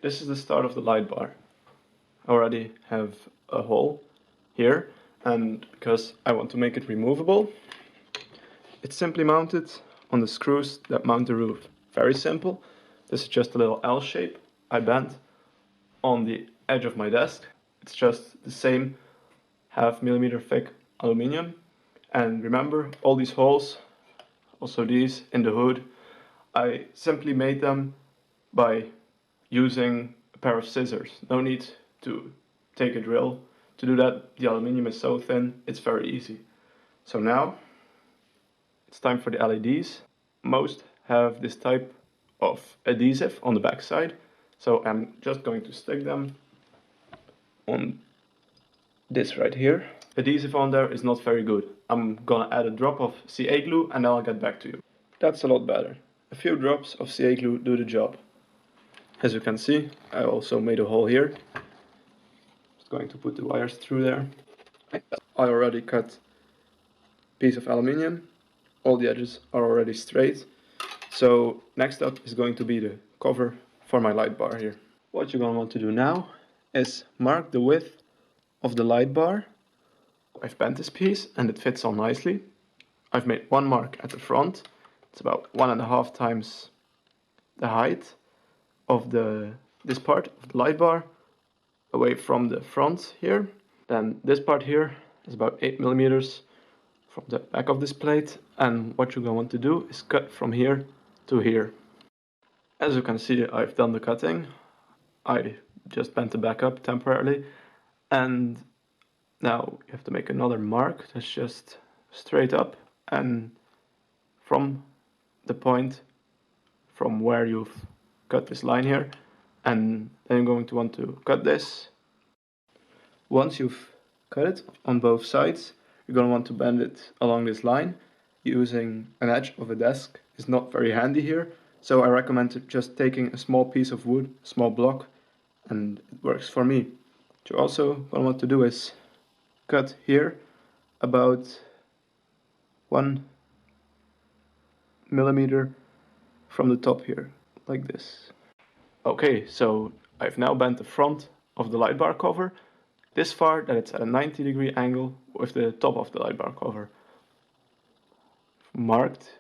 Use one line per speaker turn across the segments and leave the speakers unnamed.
this is the start of the light bar. I already have a hole here, and because I want to make it removable, it's simply mounted on the screws that mount the roof. Very simple. This is just a little L shape I bent on the edge of my desk. It's just the same 0.5 millimeter thick aluminium. And remember, all these holes, also these in the hood, I simply made them by using a pair of scissors. No need to take a drill to do that. The aluminium is so thin, it's very easy. So now it's time for the LEDs. Most have this type of adhesive on the back side, so I'm just going to stick them on this right here. Adhesive on there is not very good. I'm gonna add a drop of CA glue and then I'll get back to you. That's a lot better. A few drops of CA glue do the job. As you can see, I also made a hole here. Just going to put the wires through there. I already cut a piece of aluminium. All the edges are already straight. So next up is going to be the cover for my light bar here. What you're going to want to do now is mark the width of the light bar. I've bent this piece and it fits on nicely. I've made one mark at the front. It's about 1.5 times the height of this part of the light bar away from the front here. Then this part here is about 8 millimeters from the back of this plate, and what you're going to want to do is cut from here to here. As you can see, I've done the cutting. I just bent the back up temporarily, and now you have to make another mark that's just straight up, and from the point from where you've cut this line here, and then you're going to want to cut this. Once you've cut it on both sides, you're going to want to bend it along this line. Using an edge of a desk is not very handy here, so I recommend just taking a small piece of wood, a small block, and it works for me. What you also going to want to do is cut here about 1 millimeter from the top here, like this. Okay, so I've now bent the front of the light bar cover this far that it's at a 90-degree angle with the top of the light bar cover marked.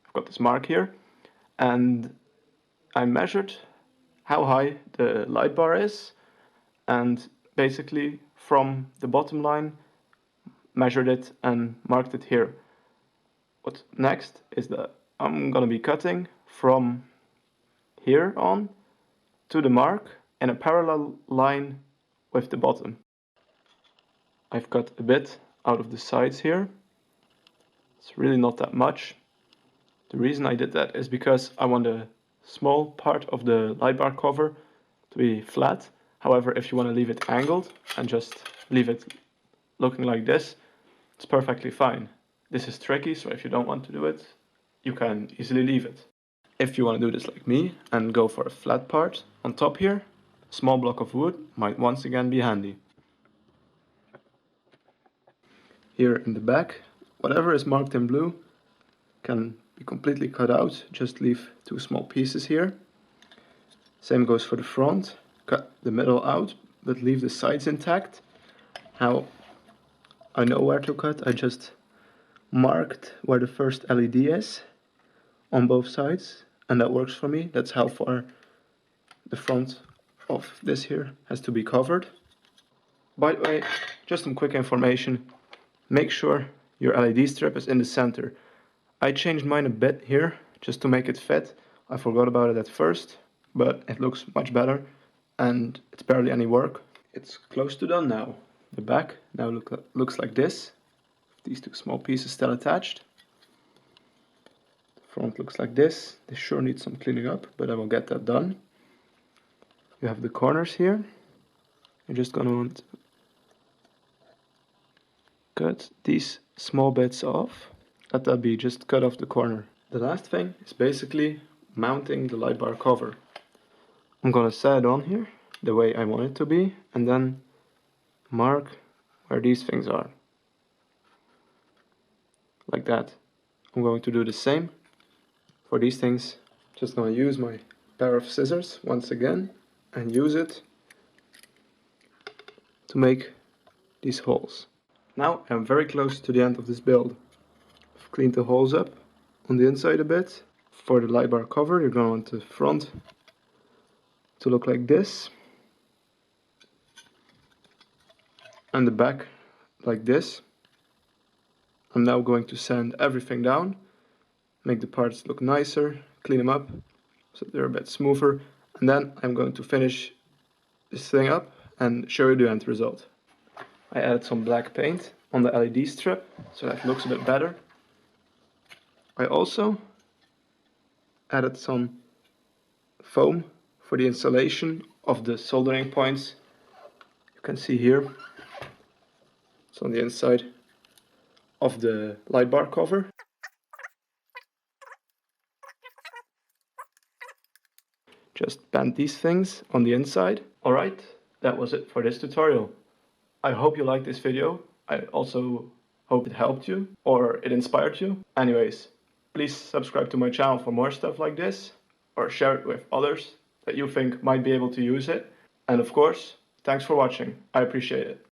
I've got this mark here, and I measured how high the light bar is, and basically from the bottom line measured it and marked it here. What next is that I'm gonna be cutting from here on to the mark in a parallel line with the bottom. I've cut a bit out of the sides here. It's really not that much. The reason I did that is because I want a small part of the light bar cover to be flat. However, if you want to leave it angled and just leave it looking like this, it's perfectly fine. This is tricky, so if you don't want to do it, you can easily leave it. If you want to do this like me and go for a flat part on top here, a small block of wood might once again be handy. Here in the back, whatever is marked in blue can be completely cut out, just leave 2 small pieces here. Same goes for the front, cut the middle out but leave the sides intact. How I know where to cut, I just marked where the first LED is on both sides, and that works for me. That's how far the front of this here has to be covered. By the way, just some quick information. Make sure your LED strip is in the center. I changed mine a bit here just to make it fit. I forgot about it at first, but it looks much better and it's barely any work. It's close to done now. The back now looks like this. These 2 small pieces still attached. The front looks like this. This sure needs some cleaning up, but I will get that done. You have the corners here. You're just gonna want to cut these small bits off. Let that be, just cut off the corner. The last thing is basically mounting the light bar cover. I'm gonna set it on here the way I want it to be, and then mark where these things are. Like that. I'm going to do the same for these things. Just gonna use my pair of scissors once again. and use it to make these holes. Now I'm very close to the end of this build. I've cleaned the holes up on the inside a bit. For the lightbar cover, you're going to want the front to look like this, and the back like this. I'm now going to sand everything down, make the parts look nicer, clean them up so they're a bit smoother, and then I'm going to finish this thing up and show you the end result. I added some black paint on the LED strip so that it looks a bit better. I also added some foam for the installation of the soldering points. You can see here, it's on the inside of the light bar cover. Just bend these things on the inside. Alright, that was it for this tutorial. I hope you liked this video. I also hope it helped you or it inspired you. Anyways, please subscribe to my channel for more stuff like this, or share it with others that you think might be able to use it. And of course, thanks for watching. I appreciate it.